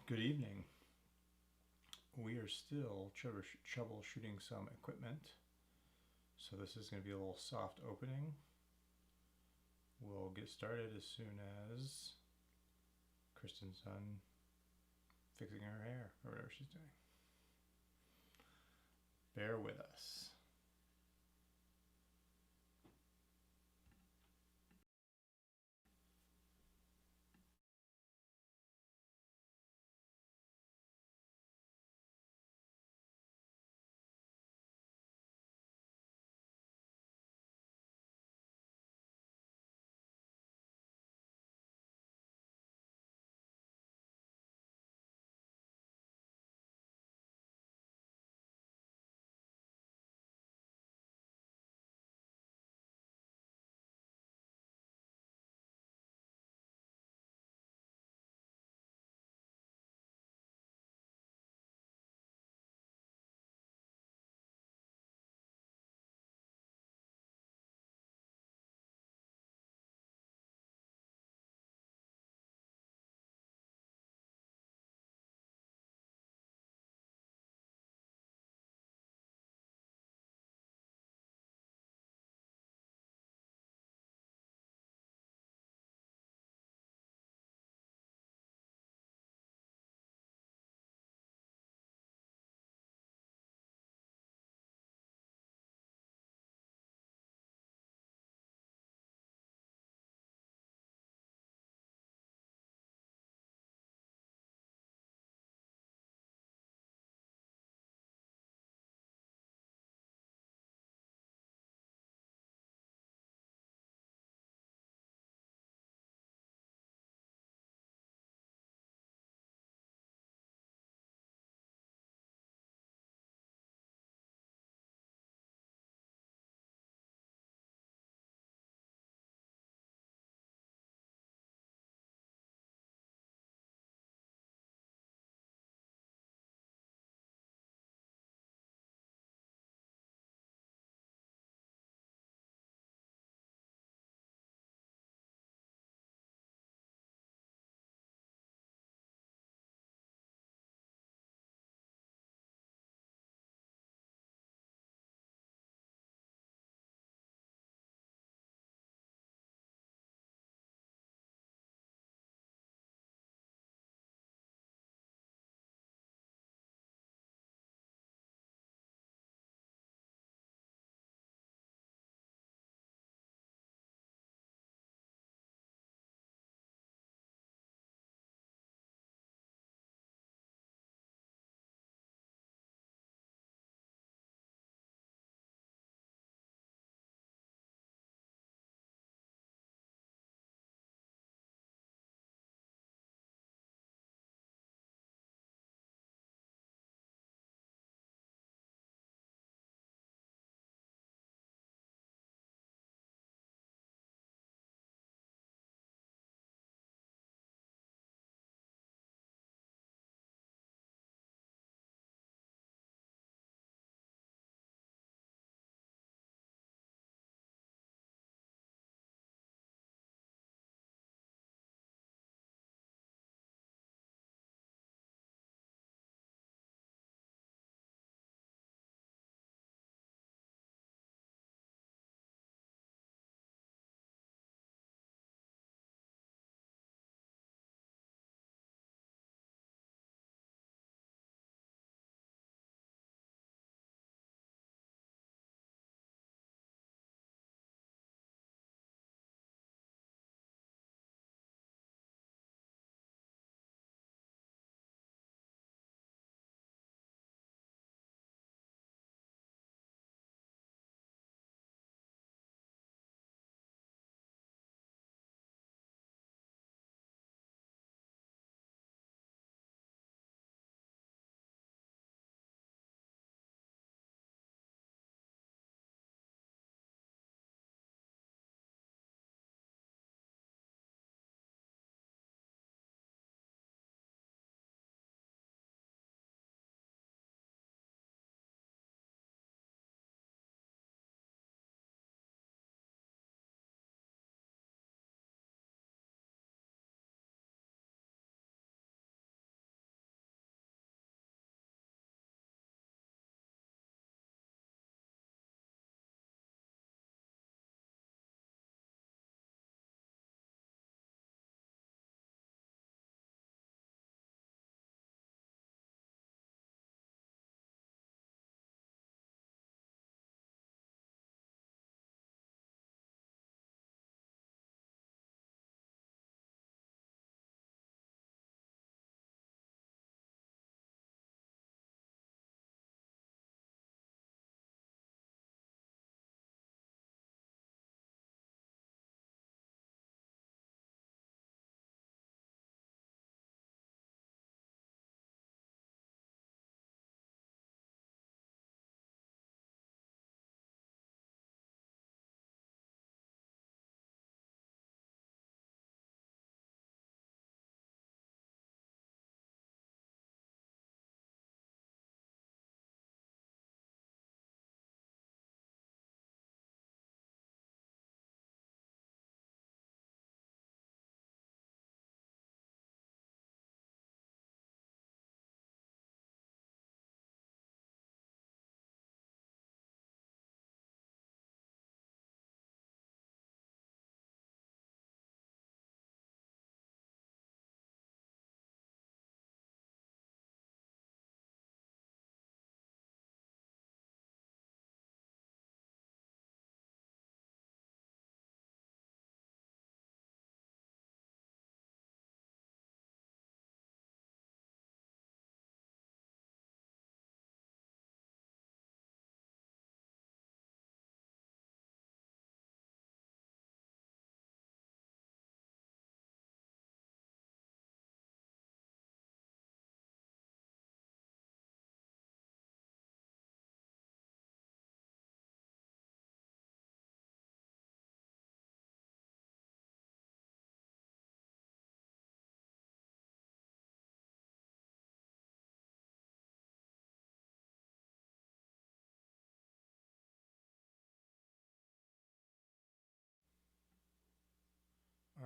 Good evening. We are still troubleshooting some equipment, so this is going to be a little soft opening. We'll get started as soon as Kristen's done fixing her hair or whatever she's doing. Bear with us.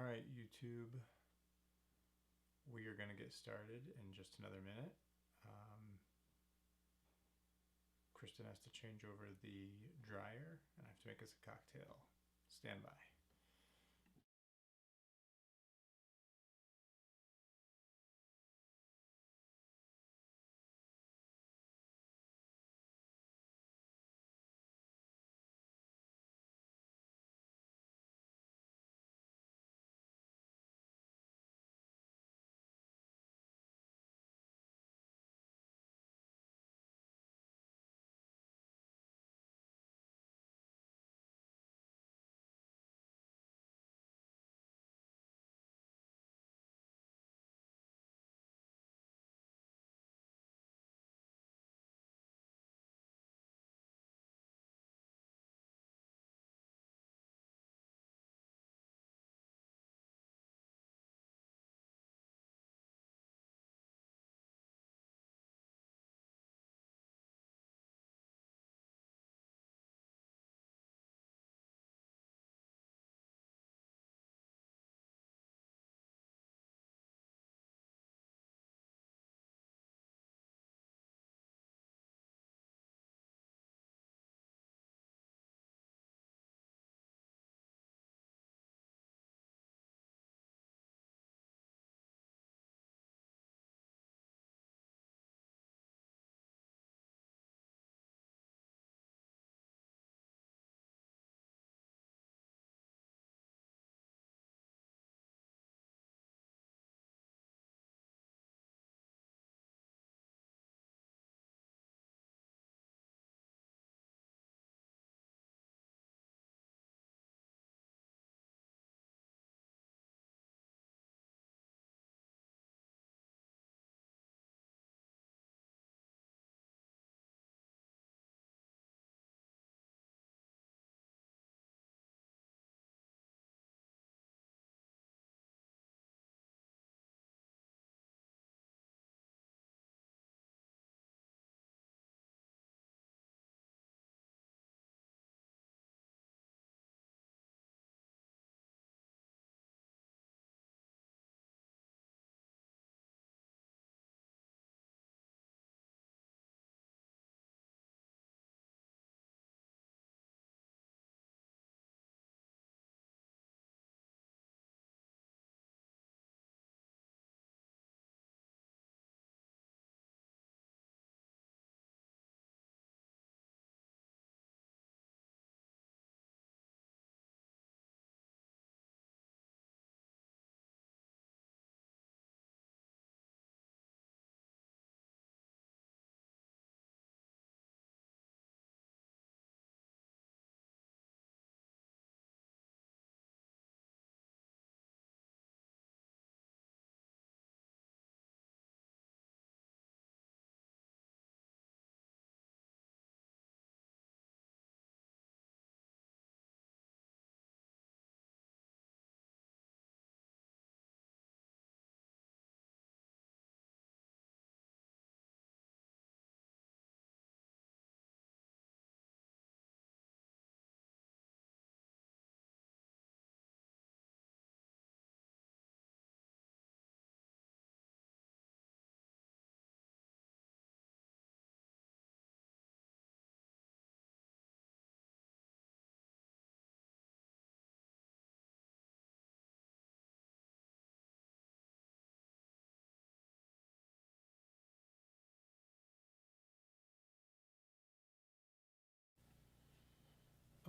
All right, YouTube. We are going to get started in just another minute. Kristen has to change over the dryer, and I have to make us a cocktail. Stand by.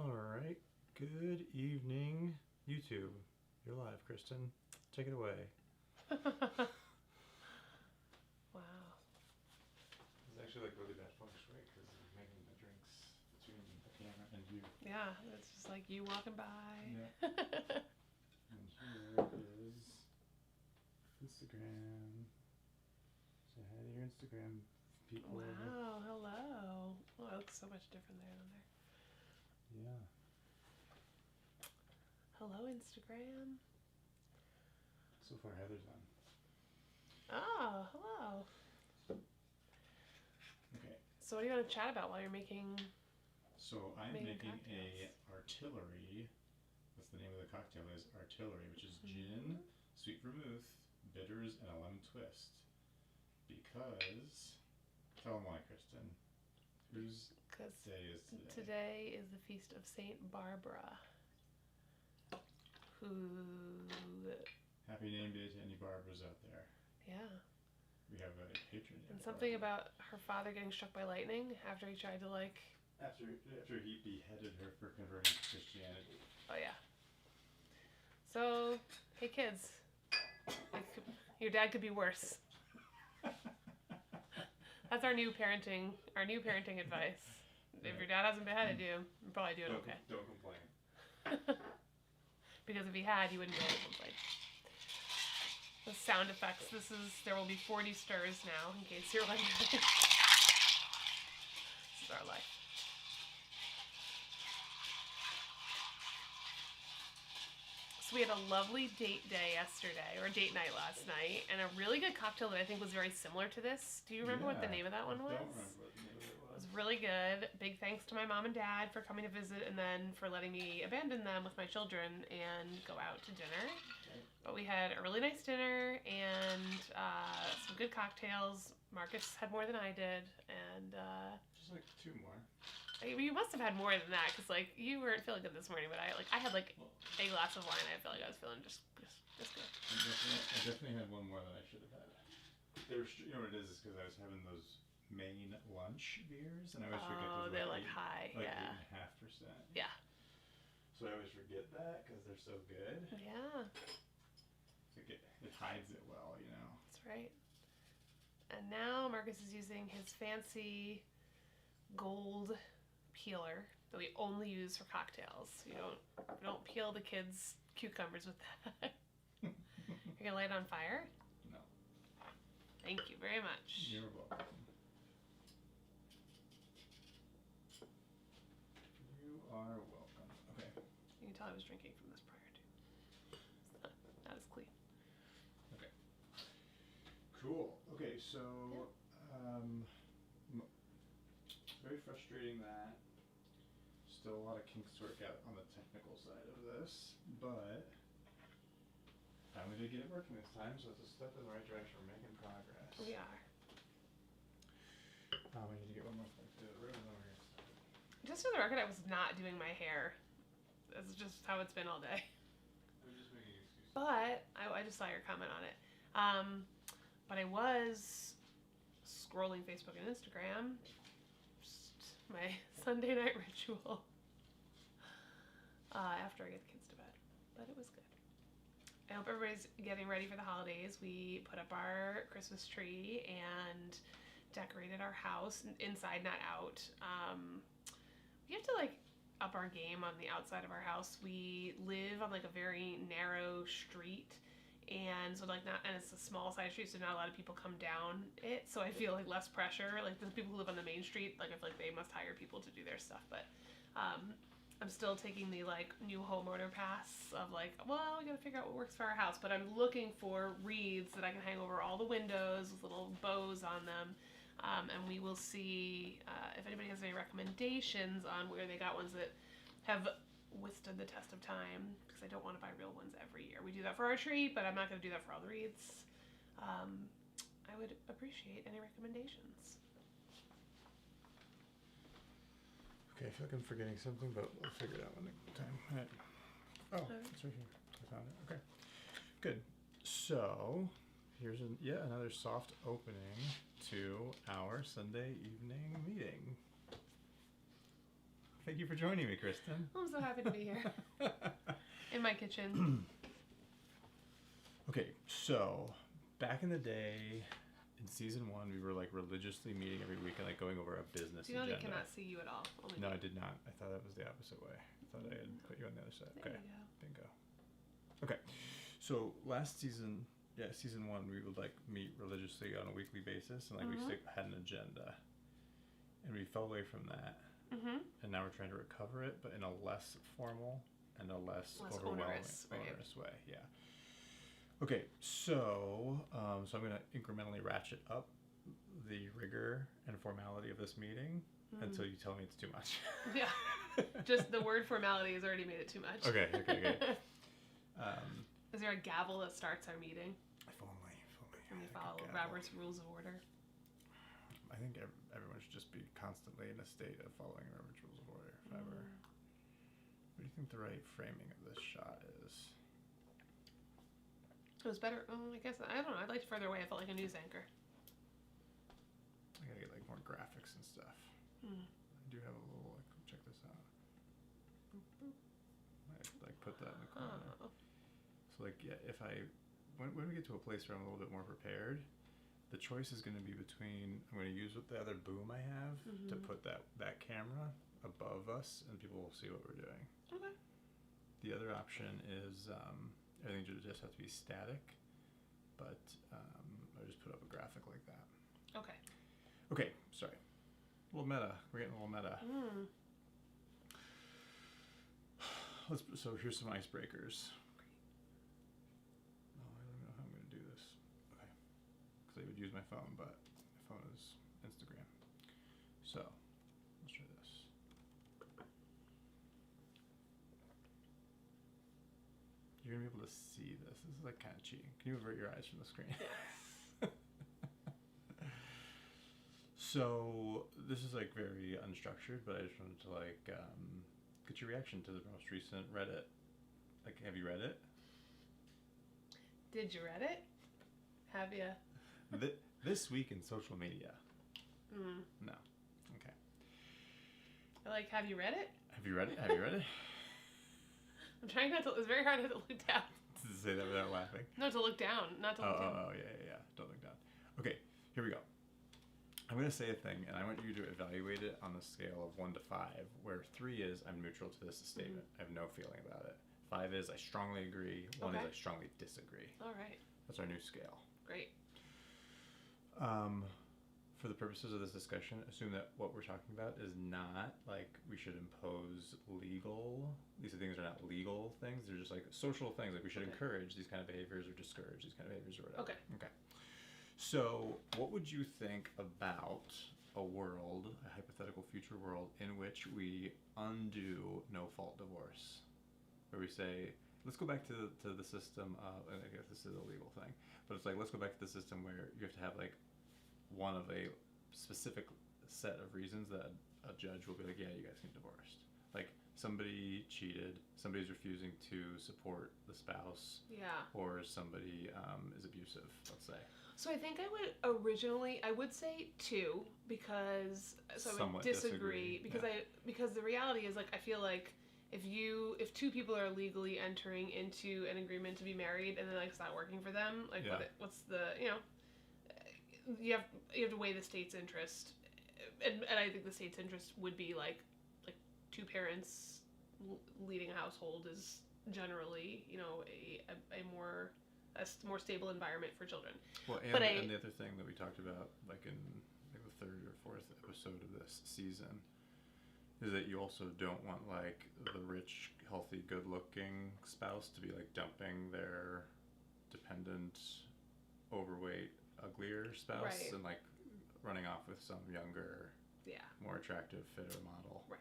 All right. Good evening, YouTube. You're live, Kristen. Take it away. Wow. It's actually like really bad feng shui because you're making the drinks between the camera and you. Yeah, it's just like you walking by. Yeah. And here is Instagram. Say hi to your Instagram people. Wow, hello. Oh, it looks so much different there than there. Yeah. Hello, Instagram. So far, Heather's on. Oh, hello. Okay. So what do you want to chat about while you're making... So I'm making cocktails? a artillery with the name of the cocktail is Artillery, which is gin, sweet vermouth, bitters, and a lemon twist. Because, tell them why, Kristen. Whose day is today? Today is the feast of Saint Barbara. Who? Happy name day to any Barbaras out there. Yeah. We have a patron. And something about her father getting struck by lightning after he tried to After he beheaded her for converting to Christianity. Oh yeah. So, hey kids, your dad could be worse. That's our new parenting advice. If your dad hasn't beheaded you, you're probably doing okay. Don't complain. Because if he had, he wouldn't be able to complain. The sound effects. There will be 40 stirs now, in case you're wondering. This is our life. So we had a lovely date day yesterday, or date night last night, and a really good cocktail that I think was very similar to this. Do you remember what the name of that one was? I don't remember what the name of it was. It was really good. Big thanks to my mom and dad for coming to visit and then for letting me abandon them with my children and go out to dinner. But we had a really nice dinner and some good cocktails. Marcus had more than I did, and just like 2 more. You must have had more than that, because you weren't feeling good this morning. But I had a glass of wine. I felt like I was feeling just good. I definitely had one more than I should have had. You know what it is because I was having those main lunch beers, and I always forget those. Oh, they're high, yeah. 8.5%. Yeah. So I always forget that because they're so good. Yeah. It hides it well, you know. That's right. And now Marcus is using his fancy gold peeler that we only use for cocktails. You don't peel the kids' cucumbers with that. You're gonna light it on fire? No. Thank you very much. You're welcome. You are welcome. Okay. You can tell I was drinking from this prior to. It's not as clean. Okay. Cool. Okay, so very frustrating that. Still a lot of kinks to work out on the technical side of this, but finally did get it working this time, so it's a step in the right direction. We're making progress. We are. We need to get one more thing to the room, and then we're gonna start. Just for the record, I was not doing my hair. That's just how it's been all day. I'm just making excuses. But I just saw your comment on it. But I was scrolling Facebook and Instagram. Just my Sunday night ritual. After I get the kids to bed. But it was good. I hope everybody's getting ready for the holidays. We put up our Christmas tree and decorated our house inside, not out. We have to up our game on the outside of our house. We live on a very narrow street, and so and it's a small side street, so not a lot of people come down it. So I feel less pressure. The people who live on the main street, I feel like they must hire people to do their stuff. But I'm still taking the new homeowner pass of we gotta figure out what works for our house. But I'm looking for wreaths that I can hang over all the windows with little bows on them. And we will see if anybody has any recommendations on where they got ones that have withstood the test of time, because I don't want to buy real ones every year. We do that for our tree, but I'm not going to do that for all the wreaths. I would appreciate any recommendations. Okay, I feel like I'm forgetting something, but we'll figure it out one time. All right. Oh, it's right here. I found it. Okay. Good. So, here's yet another soft opening to our Sunday evening meeting. Thank you for joining me, Kristen. I'm so happy to be here. In my kitchen. Okay, so back in the day, in season 1, we were religiously meeting every week and going over a business Do you know agenda. they cannot see you at all? Only No, me. I did not. I thought that was the opposite way. I thought I had put you on the other side. There Okay, you go. bingo. Okay, so last season, season 1, we would meet religiously on a weekly basis, and we had an agenda, and we fell away from that. And now we're trying to recover it, but in a less formal and a less overwhelming, onerous way. Yeah. Okay, so so I'm going to incrementally ratchet up the rigor and formality of this meeting. until you tell me it's too much. Yeah. Just the word formality has already made it too much. Okay. Is there a gavel that starts our meeting? If only. And we follow Robert's Rules of Order. I think everyone should just be constantly in a state of following Robert's Rules of Order, if ever. What do you think the right framing of this shot is? It was better. I guess, I don't know. I'd like it further away. I felt like a news anchor. I gotta get like more graphics and stuff. I do have a little, like, check this out. Boop, boop. I like put that in the corner. Oh. So like, yeah, if when we get to a place where I'm a little bit more prepared, the choice is going to be between, I'm going to use the other boom I have to put that camera above us and people will see what we're doing. Okay. The other option is everything just has to be static, but I just put up a graphic like that. Okay. Okay, sorry. A little meta. We're getting a little meta. So here's some icebreakers. Oh, I don't know how I'm going to do this. Okay. Because I would use my phone, but my phone is Instagram. So, let's try this. You're going to be able to see this. This is like kind of cheating. Can you avert your eyes from the screen? Yes. So, this is like very unstructured, but I just wanted to like get your reaction to the most recent Reddit. Like, have you read it? Did you read it? Have you? This week in social media. No. Okay. Like, have you read it? Have you read it? Have you read it? I'm trying not to. It's very hard not to look down. To say that without laughing. No, to look down, not to look down. Oh, yeah. Don't look down. Okay, here we go. I'm going to say a thing, and I want you to evaluate it on the scale of 1 to 5, where 3 is I'm neutral to this statement. I have no feeling about it. 5 is I strongly agree. 1 is I strongly disagree. All right. That's our new scale. Great. For the purposes of this discussion, assume that what we're talking about is not like we should impose these things are not legal things. They're just like social things. Like we should encourage these kind of behaviors or discourage these kind of behaviors or whatever. Okay. So what would you think about a hypothetical future world in which we undo no-fault divorce? Where we say, let's go back to the system of, and I guess this is a legal thing, but it's like, let's go back to the system where you have to have like one of a specific set of reasons that a judge will be like, yeah, you guys can get divorced. Like somebody cheated, somebody's refusing to support the spouse, or somebody is abusive, let's say. So I think I would say 2 because I would disagree because the reality is like I feel like if 2 people are legally entering into an agreement to be married and then like it's not working for them, like what's the you have to weigh the state's interest, and I think the state's interest would be like 2 parents leading a household is generally a more stable environment for children. Well, and the other thing that we talked about like in like the 3rd or 4th episode of this season is that you also don't want like the rich, healthy, good-looking spouse to be like dumping their dependent, overweight, uglier spouse and like running off with some younger, more attractive, fitter model. Right.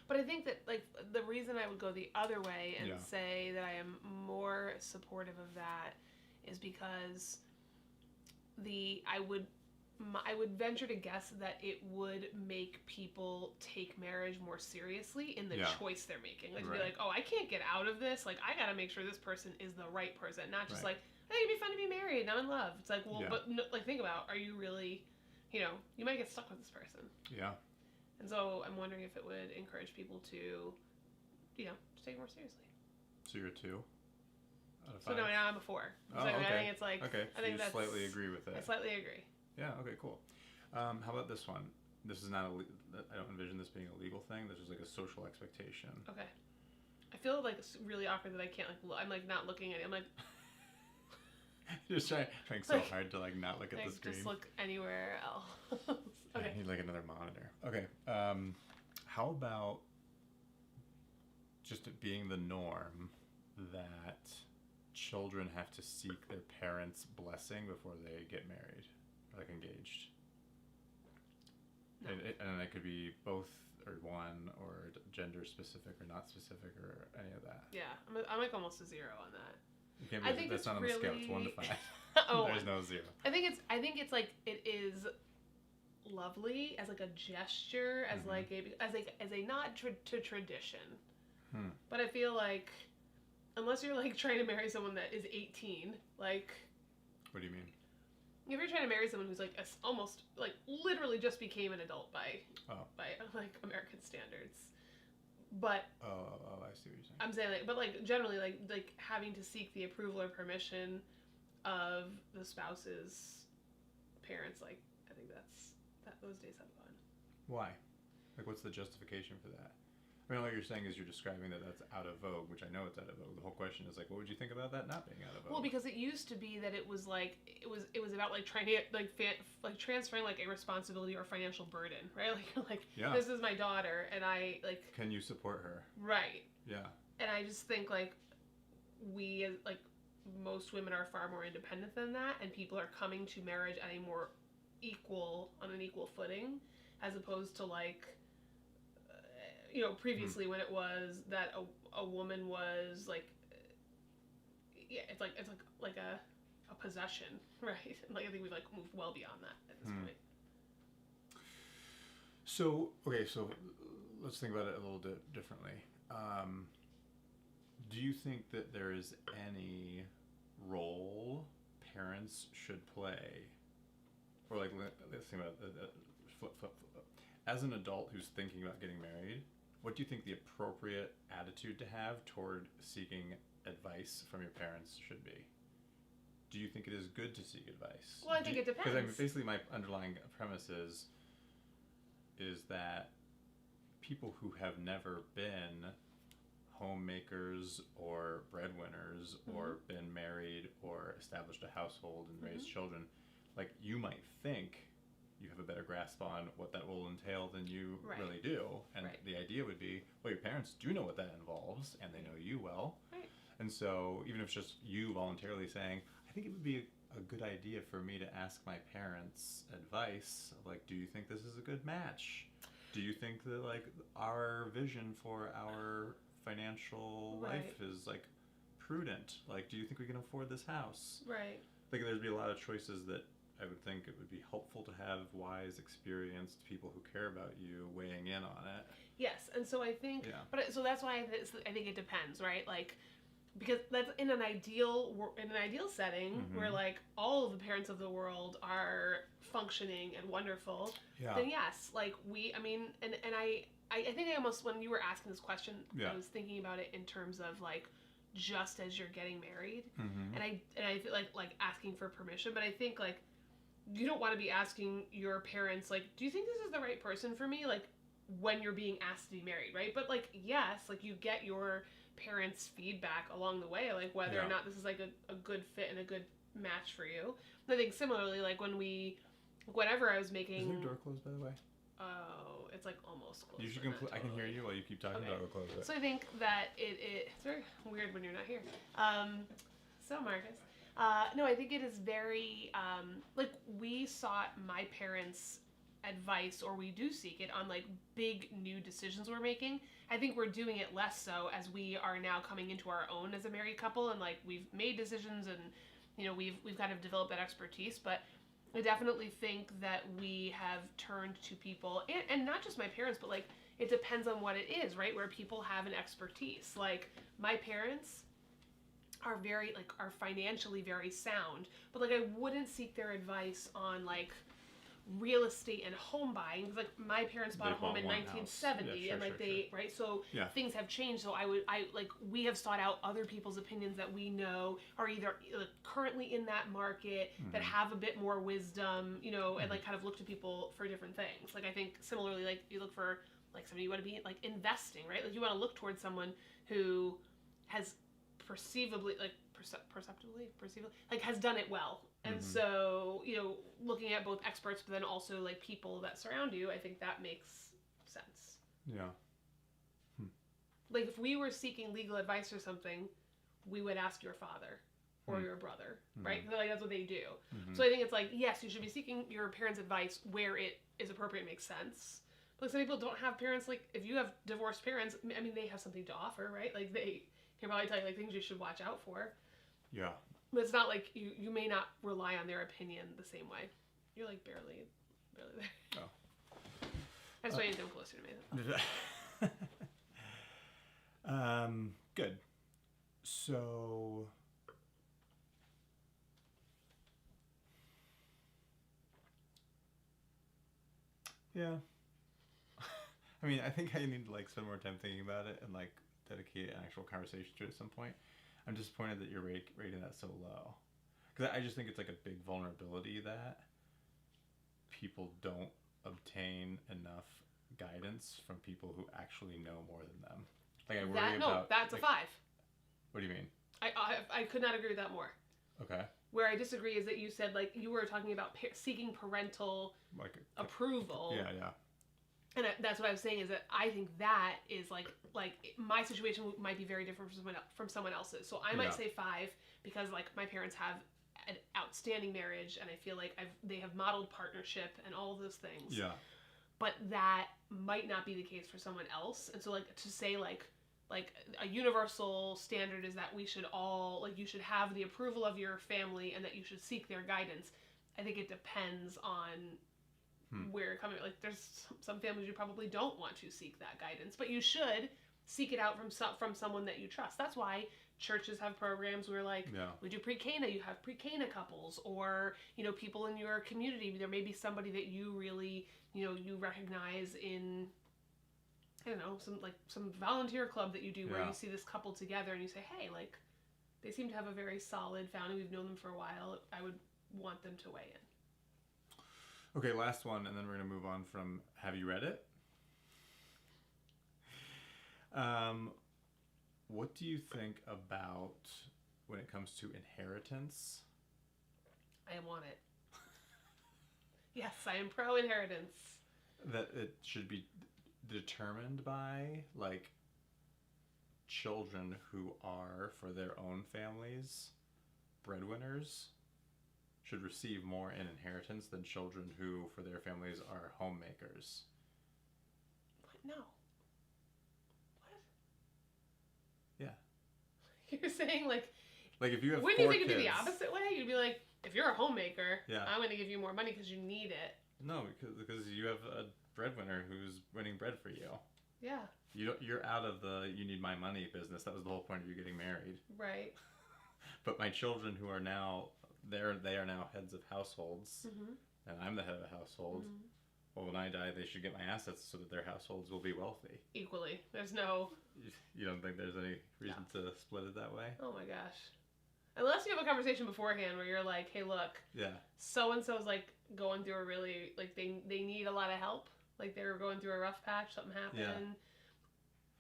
But I think that like the reason I would go the other way and say that I am more supportive of that is because I would venture to guess that it would make people take marriage more seriously in the choice they're making. Like to be like, oh, I can't get out of this. Like I gotta make sure this person is the right person, not just like, hey, it'd be fun to be married. I'm in love. It's like, well, but no, like think about, are you really, you might get stuck with this person. Yeah. And so I'm wondering if it would encourage people to, just take it more seriously. So you're a 2 out of 5? So no, now I'm a 4. Oh, so okay. I think it's like, okay. I think you slightly agree with that. I slightly agree. Yeah, okay, cool. How about this one? This is not I don't envision this being a legal thing. This is like a social expectation. Okay. I feel like it's really awkward that I can't I'm like not looking at it. I'm like just trying so hard to like not look at the screen. Just look anywhere else. Okay. I need like another monitor. Okay. How about just it being the norm that children have to seek their parents' blessing before they get married or like engaged? No. and it could be both or one or gender specific or not specific or any of that. Yeah, I'm like almost a 0 on that. You can't I be, think that's it's not on really... the scale. It's 1 to 5. Oh, there's no 0. I think it's like it is lovely as like a gesture, as like a nod to tradition. But I feel like unless you're like trying to marry someone that is 18, like. What do you mean? If you're trying to marry someone who's like almost like literally just became an adult by like American standards, but I see what you're saying. I'm saying like, but like generally like having to seek the approval or permission of the spouse's parents, like I think that those days have gone. Why? Like, what's the justification for that? I mean, all you're saying is you're describing that that's out of vogue, which I know it's out of vogue. The whole question is like, what would you think about that not being out of vogue? Well, because it used to be that it was like it was about like trying to like transferring like a responsibility or financial burden, right? Like this is my daughter, and I like. Can you support her? Right. Yeah. And I just think like we like most women are far more independent than that, and people are coming to marriage at on an equal footing, as opposed to like. Previously when it was that a woman was like, it's like a possession, right? Like I think we've like moved well beyond that at this point. So let's think about it a little bit differently. Do you think that there is any role parents should play, or like let's think about flip. As an adult who's thinking about getting married, what do you think the appropriate attitude to have toward seeking advice from your parents should be? Do you think it is good to seek advice? Well, I think it depends. Because basically my underlying premise is that people who have never been homemakers or breadwinners or been married or established a household and raised children, like you might think you have a better grasp on what that will entail than you really do. And the idea would be, well, your parents do know what that involves, and they know you well. Right. And so even if it's just you voluntarily saying, I think it would be a good idea for me to ask my parents advice, like, do you think this is a good match? Do you think that, like, our vision for our financial life is, like, prudent? Like, do you think we can afford this house? Right. Like, there'd be a lot of choices that I would think it would be helpful to have wise, experienced people who care about you weighing in on it. Yes, and so I think, so that's why I think it depends, right? Like, because that's in an ideal setting where like all of the parents of the world are functioning and wonderful. Yeah. Then yes, like I think I almost, when you were asking this question, I was thinking about it in terms of like just as you're getting married, and I feel like asking for permission, but I think like. You don't want to be asking your parents, like, do you think this is the right person for me? Like, when you're being asked to be married, right? But, like, yes, like, you get your parents' feedback along the way, like, whether or not this is, like, a good fit and a good match for you. And I think similarly, like, whenever I was making... Is your door closed, by the way? Oh, it's, like, almost closed. You should I can hear you while you keep talking about it. Close it. So I think that it's very weird when you're not here. So, Marcus... no, I think it is very, like, we sought my parents' advice, or we do seek it, on, like, big new decisions we're making. I think we're doing it less so as we are now coming into our own as a married couple, and, like, we've made decisions, and, we've kind of developed that expertise, but I definitely think that we have turned to people, and not just my parents, but, like, it depends on what it is, right, where people have an expertise. Like, my parents... are financially very sound, but like I wouldn't seek their advice on like real estate and home buying, because like my parents bought a home in 1970 and like so things have changed, so we have sought out other people's opinions that we know are either currently in that market that have a bit more wisdom, and like kind of look to people for different things. Like I think similarly, like you look for like somebody you want to be like investing, right? Like you want to look towards someone who has perceivably like has done it well, and so looking at both experts but then also like people that surround you, I think that makes sense. Like if we were seeking legal advice or something, we would ask your father, or your brother, right? Mm-hmm. 'Cause, like, that's what they do. Mm-hmm. So I think it's like, yes, you should be seeking your parents' advice where it is appropriate and makes sense. But like, some people don't have parents. Like, if you have divorced parents, I mean, they have something to offer, right? Like, they can probably tell you like things you should watch out for. Yeah. But it's not like you may not rely on their opinion the same way. You're like barely there. Oh. I just want you to come closer to me. Good. So, yeah. I mean, I think I need to like spend more time thinking about it and like dedicate an actual conversation to it at some point. I'm disappointed that you're rating that so low, because I just think it's like a big vulnerability that people don't obtain enough guidance from people who actually know more than them. Like I worry about. That's like, a 5. What do you mean? I could not agree with that more. Okay. Where I disagree is that you said like you were talking about seeking parental approval. Yeah. And that's what I was saying is that I think that is like my situation might be very different from someone else's. So I might say 5 because like my parents have an outstanding marriage and I feel like they have modeled partnership and all of those things. Yeah. But that might not be the case for someone else. And so like to say like a universal standard is that we should all like you should have the approval of your family and that you should seek their guidance. I think it depends on where you're coming. Like there's some families you probably don't want to seek that guidance, but you should seek it out from someone that you trust. That's why churches have programs where like we do pre-Cana, you have pre-Cana couples, or you know people in your community. There may be somebody that you really you recognize in I don't know some volunteer club that you do where you see this couple together and you say, hey, like they seem to have a very solid family. We've known them for a while. I would want them to weigh in. Okay, last one, and then we're going to move on from have you read it? What do you think about when it comes to inheritance? I want it. Yes, I am pro inheritance. That it should be determined by, like, children who are, for their own families, breadwinners should receive more in inheritance than children who, for their families, are homemakers. What? No. What? Yeah. You're saying like if you have wouldn't 4 you think kids, it'd be the opposite way? You'd be like, if you're a homemaker, yeah. I'm going to give you more money because you need it. No, because you have a breadwinner who's winning bread for you. Yeah. You're out of the you need my money business. That was the whole point of you getting married. Right. But my children who are now they are now heads of households, and I'm the head of a household. Well, when I die, they should get my assets so that their households will be wealthy. Equally. There's no... You don't think there's any reason to split it that way? Oh my gosh. Unless you have a conversation beforehand where you're like, hey, look, so-and-so's like going through a really, like they need a lot of help. Like they're going through a rough patch, something happened.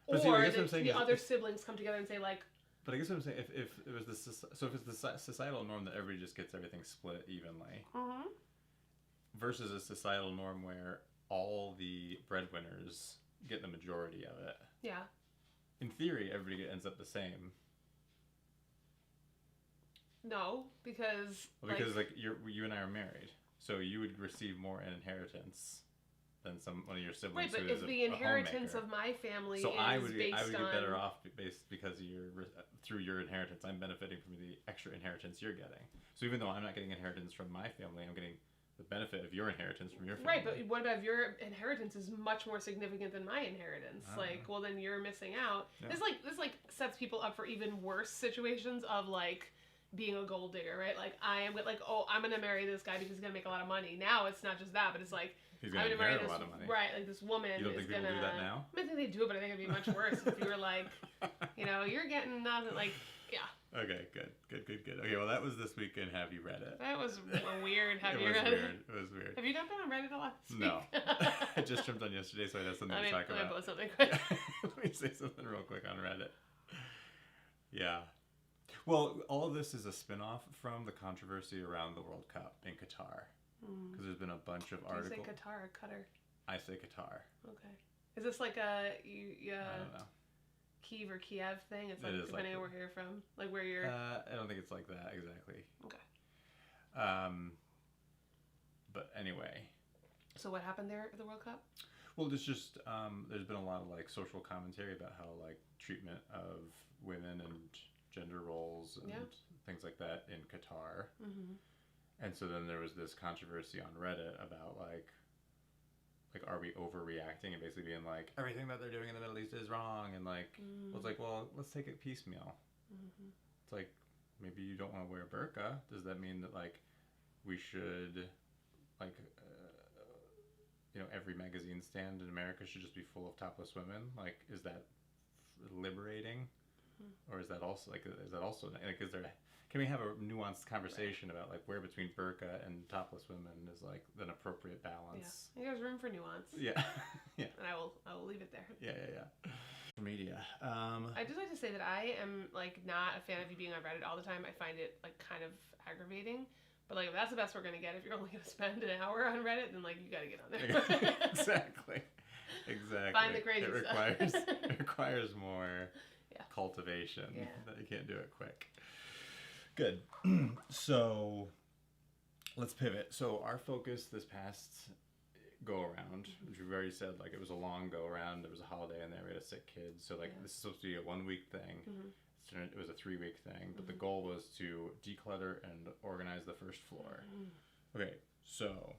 Yeah. Or the other siblings come together and say like... But I guess what I'm saying, if it was if it's the societal norm that everybody just gets everything split evenly, versus a societal norm where all the breadwinners get the majority of it. Yeah. In theory, everybody ends up the same. No, because you and I are married, so you would receive more in inheritance than one of your siblings. Right, but if the inheritance of my family is I would based get on... better off because through your inheritance, I'm benefiting from the extra inheritance you're getting. So even though I'm not getting inheritance from my family, I'm getting the benefit of your inheritance from your family. Right, but what about if your inheritance is much more significant than my inheritance? Well, then you're missing out. Yeah. This sets people up for even worse situations of like being a gold digger, right? Like I'm gonna marry this guy because he's gonna make a lot of money. Now it's not just that, but it's like he's gonna inherit a lot of money. Right, like this woman you don't think people do that now? I think they do, but I think it'd be much worse if you were like, you're getting nothing. Like, yeah. Okay, good. Okay, well that was this week in Have You Read It? That was weird. Have you read it? It was weird. Have you not been on Reddit a lot this week? No. I just jumped on yesterday, so I had something to talk about. Let me post something quick. Let me say something real quick on Reddit. Yeah. Well, all of this is a spin-off from the controversy around the World Cup in Qatar. Because there's been a bunch of articles. Do you say Qatar or Qatar? I say Qatar. Okay. Is this like a... I don't know. Kiev or Kiev thing? It's like, It is depending like on where you're from. Like, where you're... I don't think it's like that exactly. Okay. But anyway. So what happened there at the World Cup? Well, there's just there's been a lot of like social commentary about how like treatment of women and gender roles and things like that in Qatar. Mm-hmm. And so then there was this controversy on Reddit about like are we overreacting and basically being like everything that they're doing in the Middle East is wrong, and like well, it's like, well, let's take it piecemeal. Mm-hmm. It's like, maybe you don't want to wear a burqa. Does that mean that like we should like every magazine stand in America should just be full of topless women? Like, is that liberating? Or is that also like is there, can we have a nuanced conversation about like where between burqa and topless women is like an appropriate balance? Yeah, there's room for nuance. Yeah. Yeah. And I will leave it there. Yeah. Media. I just like to say that I am like not a fan of you being on Reddit all the time. I find it like kind of aggravating. But like, if that's the best we're gonna get, if you're only gonna spend an hour on Reddit, then like you gotta get on there. Exactly. Find the crazy stuff. It requires more cultivation. Yeah. That you can't do it quick. Good. So let's pivot. So our focus this past go around, which we've already said, like it was a long go around. There was a holiday in there. We had a sick kid. So like this is supposed to be a 1 week thing. Mm-hmm. It was a 3 week thing, but the goal was to declutter and organize the first floor. Okay, so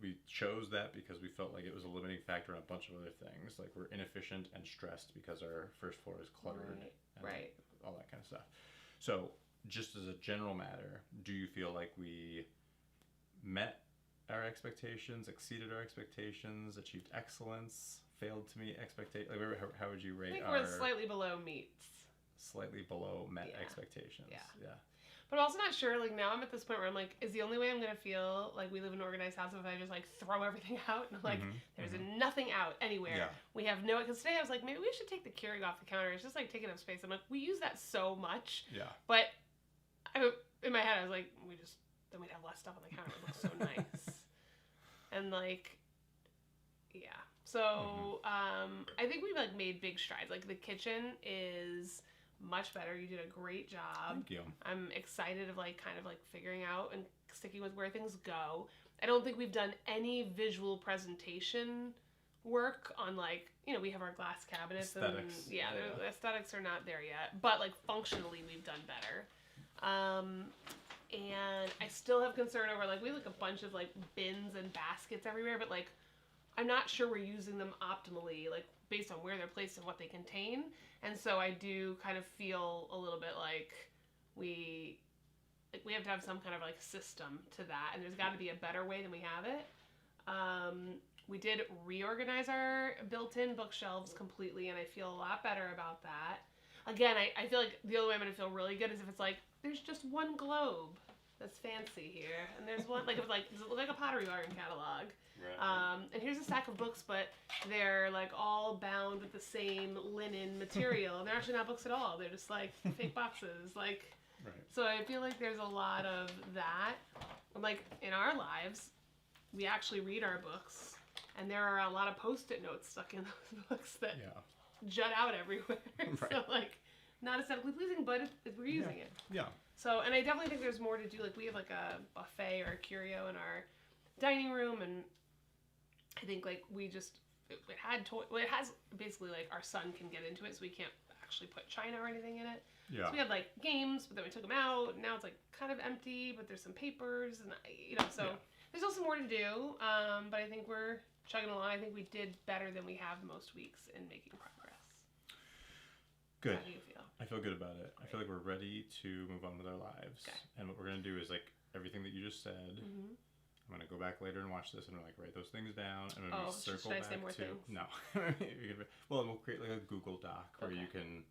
we chose that because we felt like it was a limiting factor on a bunch of other things. Like we're inefficient and stressed because our first floor is cluttered and all that kind of stuff. So just as a general matter, do you feel like we met our expectations, exceeded our expectations, achieved excellence, failed to meet expectations? Like, how would you rate I think our... we're slightly below meets. Slightly below met expectations. Yeah. But I'm also not sure, like now I'm at this point where I'm like, is the only way I'm going to feel like we live in an organized house if I just like throw everything out and like there's nothing out anywhere. Yeah. We have no, because today I was like, maybe we should take the Keurig off the counter. It's just like taking up space. I'm like, we use that so much. Yeah. But in my head I was like, then we'd have less stuff on the counter. It looks so nice. And like, yeah. So I think we've like made big strides. Like the kitchen is much better. You did a great job. Thank you. I'm excited of like kind of like figuring out and sticking with where things go. I don't think we've done any visual presentation work on like, we have our glass cabinets aesthetics. And the aesthetics are not there yet, but like functionally we've done better. And I still have concern over like, we have like a bunch of like bins and baskets everywhere, but like I'm not sure we're using them optimally, like based on where they're placed and what they contain. And so I do kind of feel a little bit like we have to have some kind of like system to that, and there's got to be a better way than we have it. We did reorganize our built-in bookshelves completely, and I feel a lot better about that. Again, I feel like the only way I'm going to feel really good is if it's like, there's just one globe that's fancy here, and there's one, like, if it's like, does it look like a Pottery Barn catalog? Right. And here's a stack of books, but they're like all bound with the same linen material, and they're actually not books at all. They're just like fake boxes, like. Right. So I feel like there's a lot of that. Like in our lives, we actually read our books, and there are a lot of Post-it notes stuck in those books that jut out everywhere. Right. So like, not aesthetically pleasing, but we're using it. Yeah. So, and I definitely think there's more to do. Like we have like a buffet or a curio in our dining room, and I think like we just it has basically like our son can get into it, so we can't actually put china or anything in it. Yeah. So we had like games, but then we took them out. And now it's like kind of empty, but there's some papers, and so there's also more to do. But I think we're chugging along. I think we did better than we have most weeks in making progress. Good. How do you feel? I feel good about it. I feel like we're ready to move on with our lives. Okay. And what we're gonna do is like everything that you just said. Mm-hmm. I'm going to go back later and watch this and like write those things down, and then we circle back to things? No. Well, we'll create like a Google Doc where you can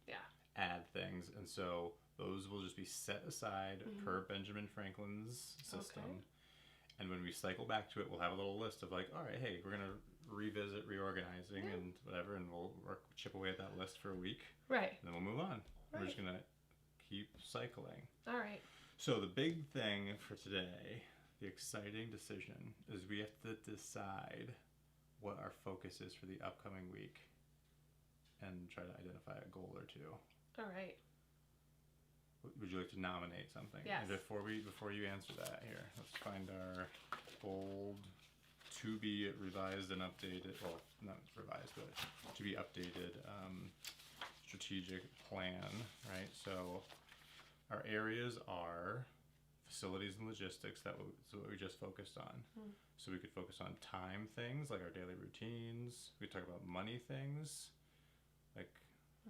add things, and so those will just be set aside per Benjamin Franklin's system. Okay. And when we cycle back to it, we'll have a little list of like, all right, hey, we're going to revisit reorganizing and whatever, and we'll chip away at that list for a week. Right. And then we'll move on. Right. We're just going to keep cycling. All right. So the big thing for today, the exciting decision, is we have to decide what our focus is for the upcoming week. and try to identify a goal or two. All right. Would you like to nominate something? Yes. And before you answer that, here, let's find our old to be revised and updated, well, not revised, but to be updated strategic plan, right? So our areas are facilities and logistics. That's what we just focused on. So we could focus on time things like our daily routines. We could talk about money things like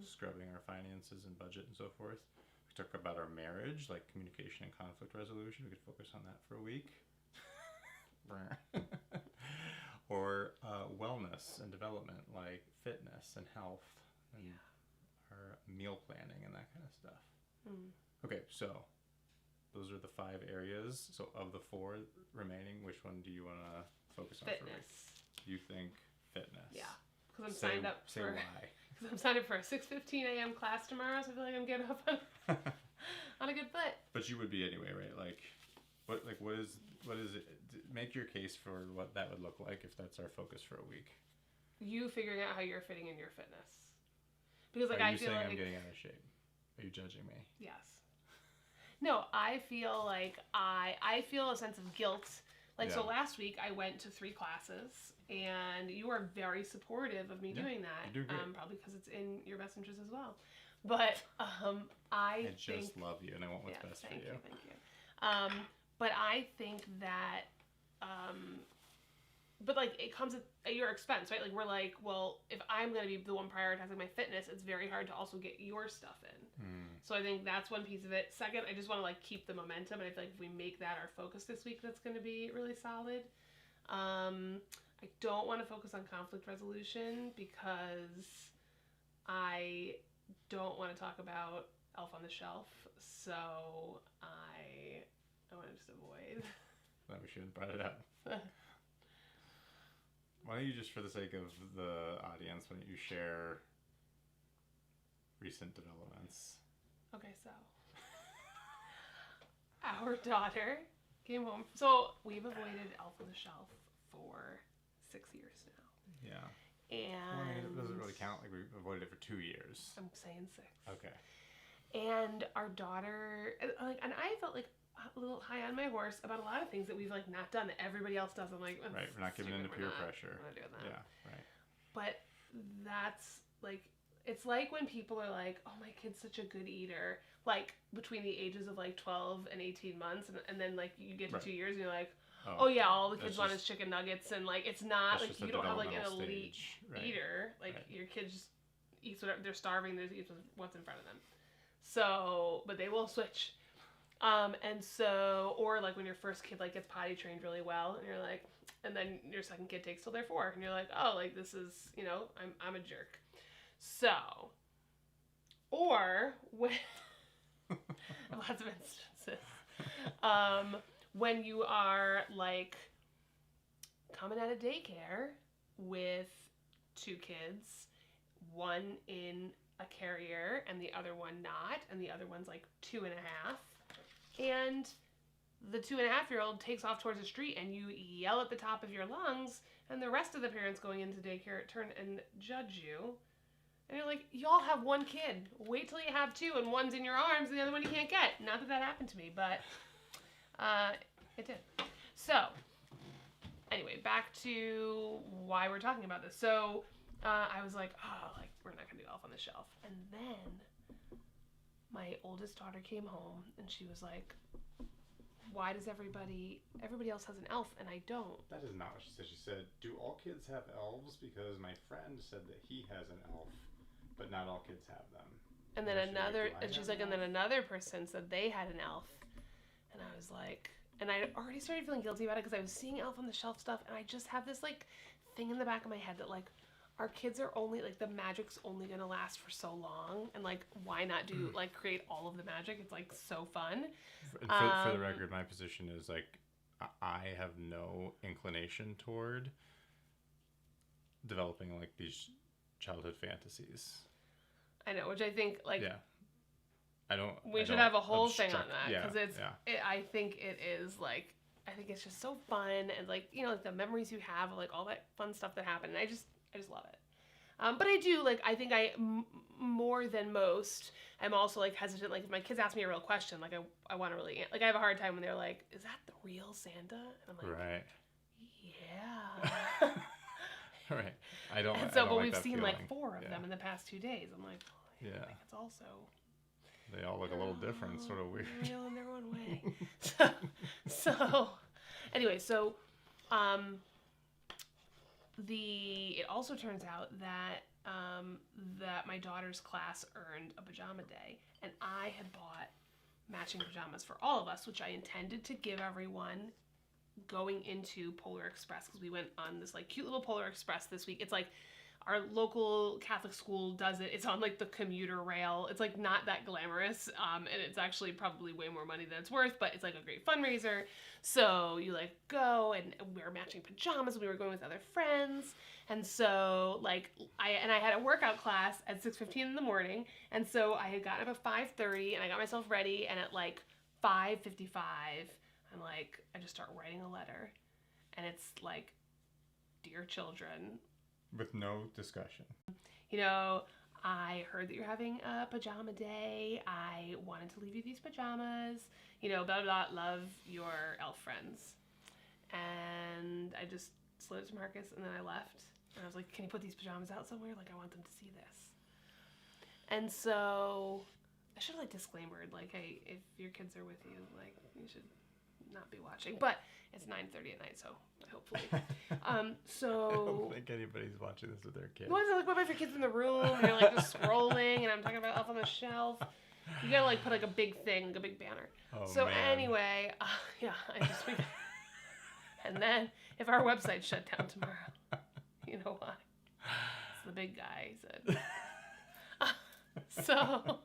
scrubbing our finances and budget and so forth. We could talk about our marriage, like communication and conflict resolution. We could focus on that for a week. Or wellness and development, like fitness and health and our meal planning and that kind of stuff. Okay, so those are the 5 areas. So of the 4 remaining, which one do you want to focus on for a week? You think fitness? Yeah, because I'm signed up for. Say why. Because I'm signed up for a 6:15 a.m. class tomorrow, so I feel like I'm getting up on a good foot. But you would be anyway, right? Like, what is it? Make your case for what that would look like if that's our focus for a week. You figuring out how you're fitting in your fitness. Because like I feel like I'm getting out of shape. Are you judging me? Yes. No, I feel like I feel a sense of guilt. So last week I went to 3 classes, and you are very supportive of me doing that. You do great. Probably because it's in your best interest as well. But I just love you, and I want what's best for you. Thank you. But I think that, but like it comes at your expense, right? Like we're like, well, if I'm going to be the one prioritizing my fitness, it's very hard to also get your stuff in. So I think that's one piece of it. Second, I just want to like keep the momentum, and I feel like if we make that our focus this week, that's going to be really solid. I don't want to focus on conflict resolution because I don't want to talk about Elf on the Shelf, so I want to just avoid. Well, we should have brought it up. Why don't you, just for the sake of the audience, why don't you share recent developments? Okay, so our daughter came home. So we've avoided Elf on the Shelf for 6 years now. Yeah. And well, I mean, it doesn't really count. Like we avoided it for 2 years. I'm saying 6. Okay. And our daughter, and I felt like a little high on my horse about a lot of things that we've like not done that everybody else does. I'm like, right, we're not giving in to peer pressure. We're not doing that. Yeah, right. But that's like, it's like when people are like, oh, my kid's such a good eater, like between the ages of like 12 and 18 months, and then like you get to 2 years and you're like, oh yeah, all the kids want is chicken nuggets, and like it's not like you don't have like an elite eater. Like your kids just eat whatever, they're starving, they just eat what's in front of them. So, but they will switch. And so, or like when your first kid like gets potty trained really well, and you're like, and then your second kid takes till they're 4, and you're like, oh, like this is, I'm a jerk. So, or when lots of instances, when you are like coming out of daycare with 2 kids, one in a carrier and the other one not, and the other one's like 2.5. And the 2.5-year-old takes off towards the street, and you yell at the top of your lungs, and the rest of the parents going into daycare turn and judge you. And you're like, y'all have 1 kid. Wait till you have 2, and one's in your arms, and the other one you can't get. Not that that happened to me, but it did. So, anyway, back to why we're talking about this. So, I was like, oh, like, we're not going to do Elf on the Shelf. And then my oldest daughter came home, and she was like, why does everybody else has an elf and I don't? That is not what she said. She said, do all kids have elves? Because my friend said that he has an elf, but not all kids have them. And then she's like, and then another person said they had an elf. And I was like, and I already started feeling guilty about it because I was seeing Elf on the Shelf stuff, and I just have this like thing in the back of my head that like, our kids are only, like, the magic's only gonna last for so long, and, like, why not do, like, create all of the magic? It's, like, so fun. For the record, my position is, like, I have no inclination toward developing, like, these childhood fantasies. I know, which I think, like... Yeah. We should have a whole thing on that, because I think it is, like, I think it's just so fun, and, like, like, the memories you have, like, all that fun stuff that happened, and I just love it. But I do, like, I think more than most, I'm also, like, hesitant. Like, if my kids ask me a real question, like, I want to really, like, I have a hard time when they're like, is that the real Santa? And I'm like, Right. yeah. Right. I don't. And so, I don't but like we've that seen, feeling. like, 4 of them in the past 2 days. I'm like, I Yeah. think it's also... They all look a little different, sort of weird. Real in their own way. So anyway, so it also turns out that that my daughter's class earned a pajama day, and I had bought matching pajamas for all of us, which I intended to give everyone going into Polar Express, because we went on this like cute little Polar Express this week. It's like our local Catholic school does it. It's on like the commuter rail. It's like not that glamorous, and it's actually probably way more money than it's worth, but it's like a great fundraiser. So you like go, and we were matching pajamas. We were going with other friends, and so like I had a workout class at 6:15 in the morning, and so I had gotten up at 5:30, and I got myself ready, and at like 5:55, I'm like, I just start writing a letter, and it's like, dear children. With no discussion. You know, I heard that you're having a pajama day. I wanted to leave you these pajamas. You know, blah, blah, blah. Love, your elf friends. And I just slid it to Marcus, and then I left. And I was like, can you put these pajamas out somewhere? Like, I want them to see this. And so I should have, like, disclaimered, like, hey, if your kids are with you, like, you should not be watching. But it's 9:30 at night, so hopefully. So I don't think anybody's watching this with their kids. What if your kid's in the room and you're like just scrolling, and I'm talking about Elf on the Shelf? You gotta like put like a big thing, like a big banner. Oh, so man. Anyway, yeah, and then if our website shut down tomorrow, you know why? It's the big guy, he said. So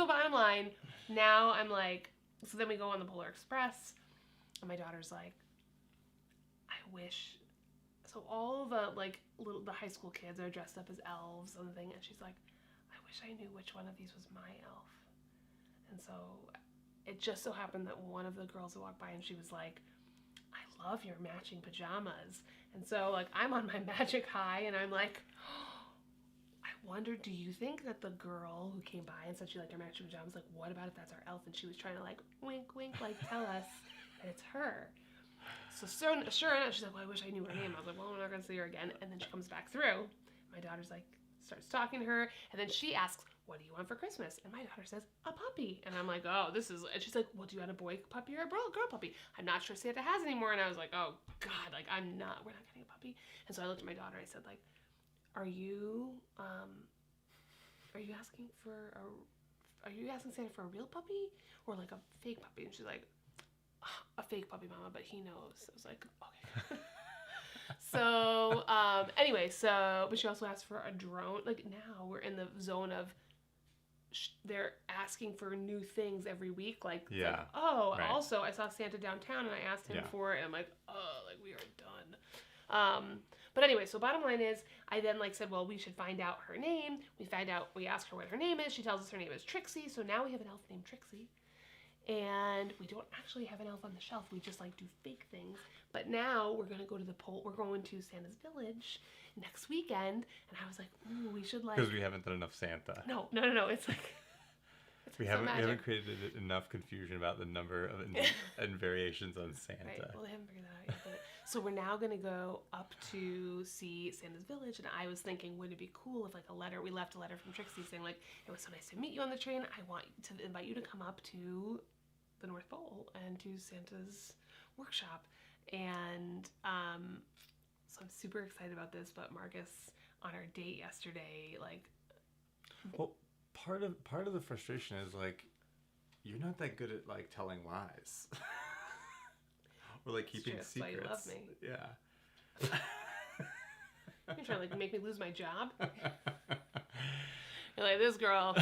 bottom line, now I'm like, so then we go on the Polar Express, and my daughter's like, I wish. So all the like the high school kids are dressed up as elves and the thing, and she's like, I wish I knew which one of these was my elf. And so it just so happened that one of the girls walked by, and she was like, I love your matching pajamas. And so like I'm on my magic high, and I'm like, I wonder, do you think that the girl who came by and said she liked our matching pajamas, like, what about if that's our elf? And she was trying to like wink wink, like tell us that it's her. So sure enough, she's like, well, I wish I knew her name. I was like, well, I'm not going to see her again. And then she comes back through. My daughter's like, starts talking to her. And then she asks, what do you want for Christmas? And my daughter says, a puppy. And I'm like, oh, this is, and she's like, well, do you want a boy puppy or a girl puppy? I'm not sure Santa has anymore. And I was like, oh God, like we're not getting a puppy. And so I looked at my daughter, I said like, are you asking Santa for a real puppy or like a fake puppy? And she's like, a fake puppy, Mama, but he knows. I was like, okay. So, anyway, but she also asked for a drone. Like, now we're in the zone of they're asking for new things every week. Like, yeah. Like, oh, right. Also, I saw Santa downtown, and I asked him for it, and I'm like, oh, like, we are done. But anyway, so bottom line is, I then, like, said, well, we should find out her name. We asked her what her name is. She tells us her name is Trixie, so now we have an elf named Trixie. And we don't actually have an elf on the shelf. We just like do fake things. But now we're going to go to we're going to Santa's Village next weekend. And I was like, ooh, we should like. Because we haven't done enough Santa. No. It's like. We haven't created enough confusion about the number of and variations on Santa. Right. Well, they haven't figured that out yet. So we're now going to go up to see Santa's Village. And I was thinking, wouldn't it be cool if like we left a letter from Trixie saying like, it was so nice to meet you on the train. I want to invite you to come up to the North Pole and to Santa's workshop. And so I'm super excited about this. But Marcus, on our date yesterday, like, well, part of the frustration is like, you're not that good at like telling lies or like keeping secrets. That's why you love me. Yeah. You're trying to like make me lose my job. You're like, this girl,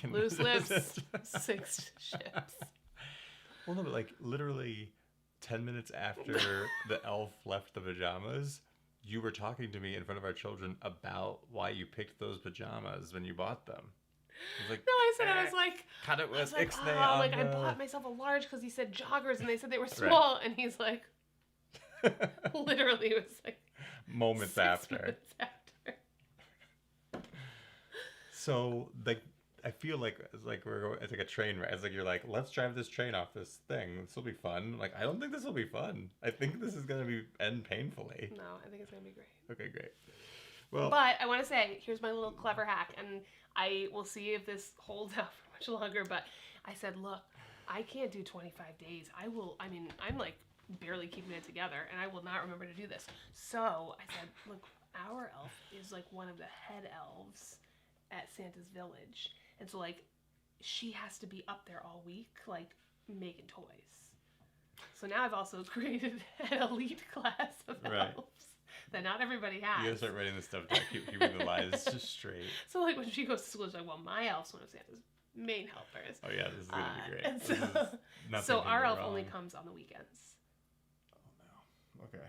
loose lips, 6 ships. Well, no, but like literally 10 minutes after the elf left the pajamas, you were talking to me in front of our children about why you picked those pajamas when you bought them. I was like, no, I was like, cut it with ixnay on like I bought myself a large because he said joggers and they said they were small, right. And he's like, literally, it was like moments after. So like I feel like it's like we're going, it's like a train ride. It's like you're like, let's drive this train off this thing. This will be fun. Like I don't think this will be fun. I think this is gonna be end painfully. No, I think it's gonna be great. Okay, great. Well, But I want to say, here's my little clever hack, and I will see if this holds out for much longer. But I said, look, I can't do 25 days. I mean, I'm like barely keeping it together, and I will not remember to do this. So I said, look, our elf is like one of the head elves at Santa's Village. And so, like, she has to be up there all week, like, making toys. So now I've also created an elite class of elves that not everybody has. You gotta start writing this stuff down, keeping the lies just straight. So, like, when she goes to school, she's like, well, my elf's one of Santa's main helpers. Oh, yeah, this is gonna be great. And so our elf only comes on the weekends. Oh, no. Okay.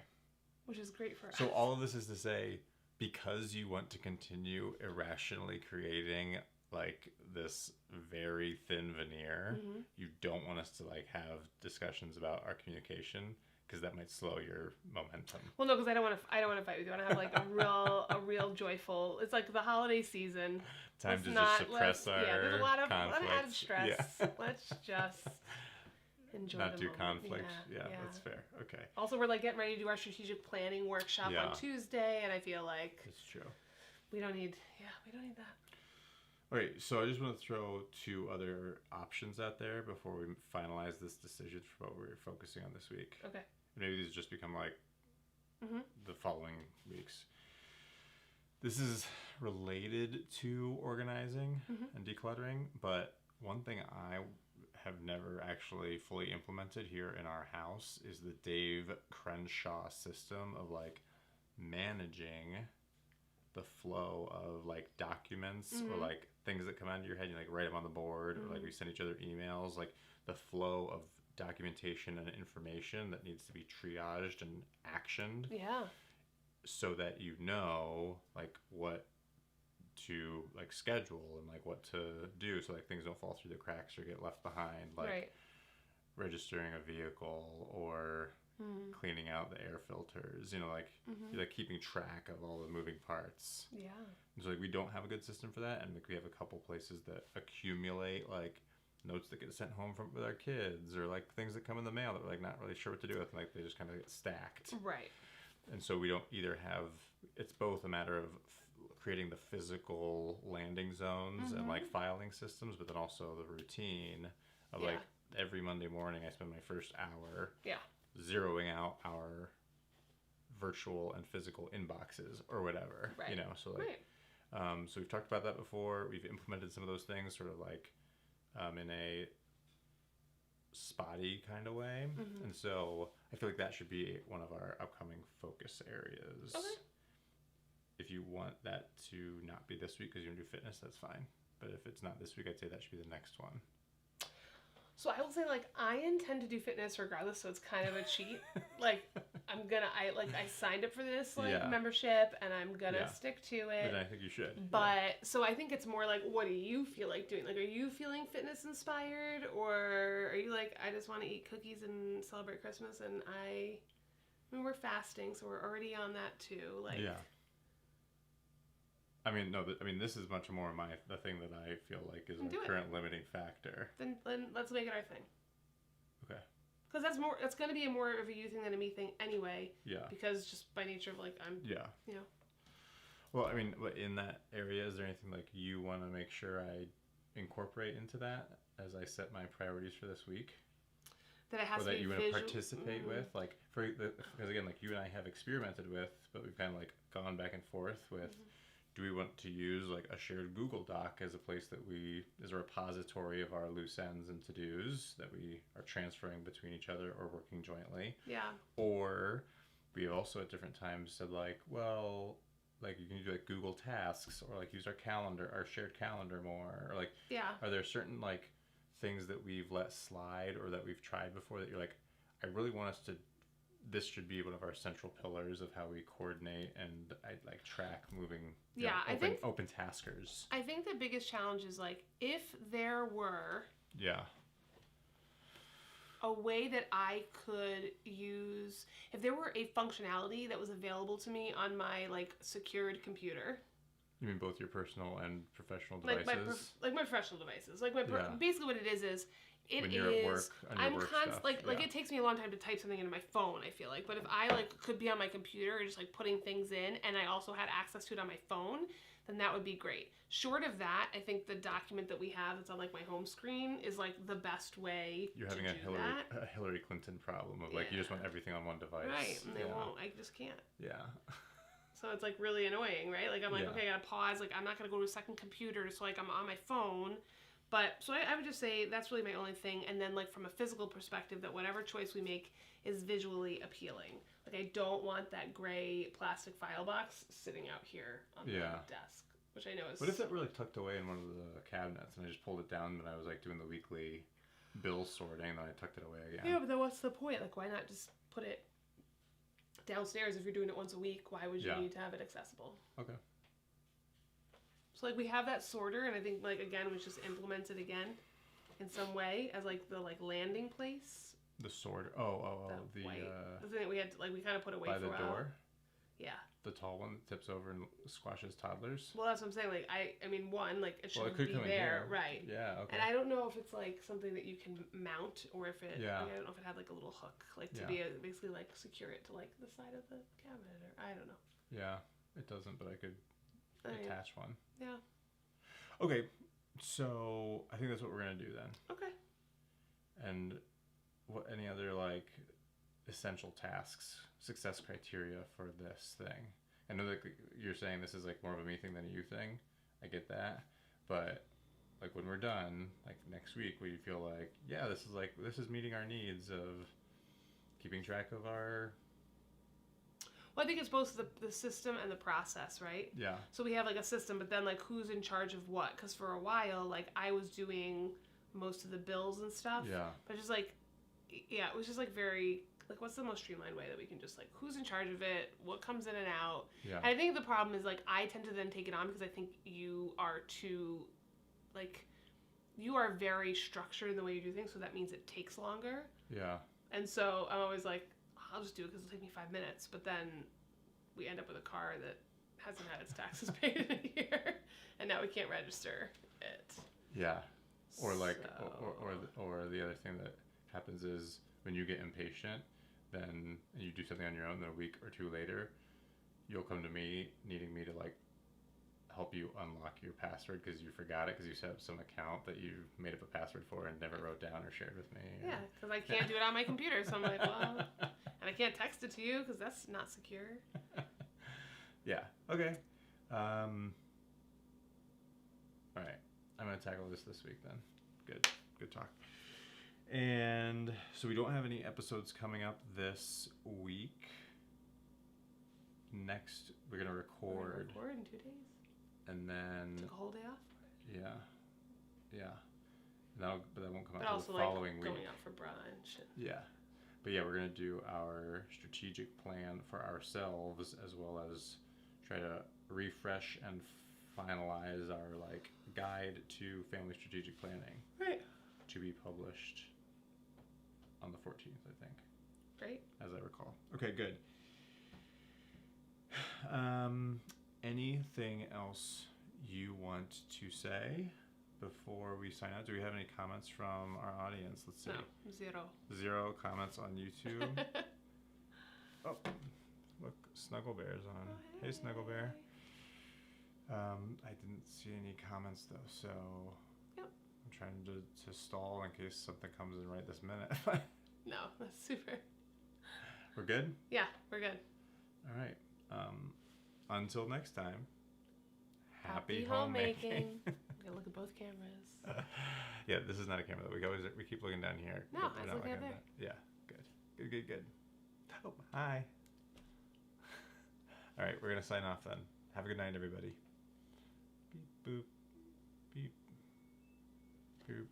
Which is great for us. So all of this is to say, because you want to continue irrationally creating like this very thin veneer, you don't want us to like have discussions about our communication because that might slow your momentum. Well, no, because I don't want to fight with you. I want to have like a real joyful. It's like the holiday season. Time to just suppress our there's a lot of conflict. added stress. Yeah. Let's just enjoy not the do moment. conflict. Yeah, that's fair. Okay. Also, we're like getting ready to do our strategic planning workshop on Tuesday, and I feel like it's true. We don't need that. All right, so I just want to throw two other options out there before we finalize this decision for what we're focusing on this week. Okay. Maybe these just become like the following weeks. This is related to organizing and decluttering, but one thing I have never actually fully implemented here in our house is the Dave Crenshaw system of like managing the flow of like documents or like things that come out of your head. You like write them on the board or like we send each other emails, like the flow of documentation and information that needs to be triaged and actioned. Yeah. So that you know like what to like schedule and like what to do so like things don't fall through the cracks or get left behind, like registering a vehicle or cleaning out the air filters, you know, like you're like keeping track of all the moving parts. Yeah. And so like we don't have a good system for that, and like we have a couple places that accumulate like notes that get sent home from with our kids or like things that come in the mail that we're like not really sure what to do with, and like they just kind of get stacked. Right. And so we don't either have, it's both a matter of creating the physical landing zones and like filing systems, but then also the routine of like every Monday morning I spend my first hour zeroing out our virtual and physical inboxes or whatever, you know, so like so we've talked about that before. We've implemented some of those things sort of like in a spotty kind of way, and so I feel like that should be one of our upcoming focus areas. Okay. If you want that to not be this week because you're gonna do fitness, that's fine, but if it's not this week, I'd say that should be the next one. So I will say, like, I intend to do fitness regardless, so it's kind of a cheat. Like, I signed up for this, membership, and I'm gonna stick to it. And I think you should. But, so I think it's more like, what do you feel like doing? Like, are you feeling fitness inspired? Or are you like, I just want to eat cookies and celebrate Christmas, and I mean, we're fasting, so we're already on that too. Like, I mean, no, this is much more the thing that I feel like is our current limiting factor. Then let's make it our thing. Okay. Because that's going to be more of a you thing than a me thing anyway. Yeah. Because just by nature of like, I'm, you know. Well, I mean, in that area, is there anything like you want to make sure I incorporate into that as I set my priorities for this week? That it has or to that be you want to participate with? Like, because again, like you and I have experimented with, but we've kind of like gone back and forth with, do we want to use like a shared Google Doc as a place that is a repository of our loose ends and to-dos that we are transferring between each other or working jointly? Yeah. Or we have also at different times said like, well, like you can do like Google Tasks or like use our shared calendar more, or like, are there certain like things that we've let slide or that we've tried before that you're like, I really want us to, this should be one of our central pillars of how we coordinate and I like track moving open taskers. I think the biggest challenge is like, if there were a way that I could use, if there were a functionality that was available to me on my like secured computer You mean both your personal and professional Like devices? my professional devices. Like Yeah. basically what it is it when you're at work, on your I'm work constant stuff. like it takes me a long time to type something into my phone, I feel like. But if I like could be on my computer just like putting things in, and I also had access to it on my phone, then that would be great. Short of that, I think the document that we have that's on like my home screen is like the best way You're to having do that. a Hillary Clinton problem of like you just want everything on one device. Right, and they won't. I just can't. Yeah. So it's like really annoying, right? Like I'm like, Yeah. okay, I gotta pause. Like I'm not gonna go to a second computer, so like I'm on my phone. But so I would just say that's really my only thing. And then like from a physical perspective, that whatever choice we make is visually appealing. Like I don't want that gray plastic file box sitting out here on the desk, which I know is. What if that were like tucked away in one of the cabinets and I just pulled it down when I was like doing the weekly bill sorting and then I tucked it away again? Yeah, but then what's the point? Like why not just put it downstairs if you're doing it once a week? Why would you need to have it accessible? Okay. So like we have that sorter, and I think like again we just implement it again in some way as like the like landing place. The sorter. The thing that we had to, like we kind of put away by for the a while. door. Yeah. The tall one that tips over and squashes toddlers. Well, that's what I'm saying. Like I mean, one like it shouldn't could be come in there, here. right? Yeah. Okay. And I don't know if it's like something that you can mount or if it. Yeah. Like, I don't know if it had like a little hook, like to be basically like secure it to like the side of the cabinet, or I don't know. Yeah, it doesn't, but I could attach one. Yeah. Okay, so I think that's what we're gonna do then. Okay. And what any other like essential tasks, success criteria for this thing? I know that you're saying this is like more of a me thing than a you thing. I get that, but like when we're done, like next week, we feel like this is meeting our needs of keeping track of our. Well, I think it's both the system and the process, right? Yeah. So we have like a system, but then like who's in charge of what? Because for a while, like I was doing most of the bills and stuff. Yeah. But just like, yeah, it was just like very like what's the most streamlined way that we can just like who's in charge of it? What comes in and out? Yeah. And I think the problem is like I tend to then take it on because I think you are too, like, you are very structured in the way you do things, so that means it takes longer. Yeah. And so I'm always like, I'll just do it because it'll take me 5 minutes. But then we end up with a car that hasn't had its taxes paid in a year, and now we can't register it. Yeah. Or like, or the other thing that happens is when you get impatient, then you do something on your own. Then a week or two later, you'll come to me needing me to like help you unlock your password because you forgot it because you set up some account that you made up a password for and never wrote down or shared with me. Yeah, because I can't do it on my computer, so I'm like, well, and I can't text it to you because that's not secure. Yeah. Okay. All right. I'm gonna tackle this week then. Good talk. And so we don't have any episodes coming up this week. Next, we're gonna record. We're gonna record in 2 days. And then took a whole day off. Yeah. But that won't come out also until the following like week. Going out for brunch. Yeah. But yeah, we're gonna do our strategic plan for ourselves as well as try to refresh and finalize our like guide to family strategic planning. Right. To be published on the 14th, I think. Great. As I recall. Okay, good. Anything else you want to say before we sign out? Do we have any comments from our audience? Let's see. No, 0. 0 comments on YouTube. Oh, look, Snuggle Bear's on. Oh, hey, Snuggle Bear. I didn't see any comments though, so yep. I'm trying to stall in case something comes in right this minute. No, that's super. We're good? Yeah, we're good. All right. Until next time. Happy homemaking. I'm gonna look at both cameras. Yeah, this is not a camera though. We keep looking down here. No, I was looking at there. Yeah, good. Oh, hi. All right, we're gonna sign off then. Have a good night, everybody. Beep boop. Beep. Boop.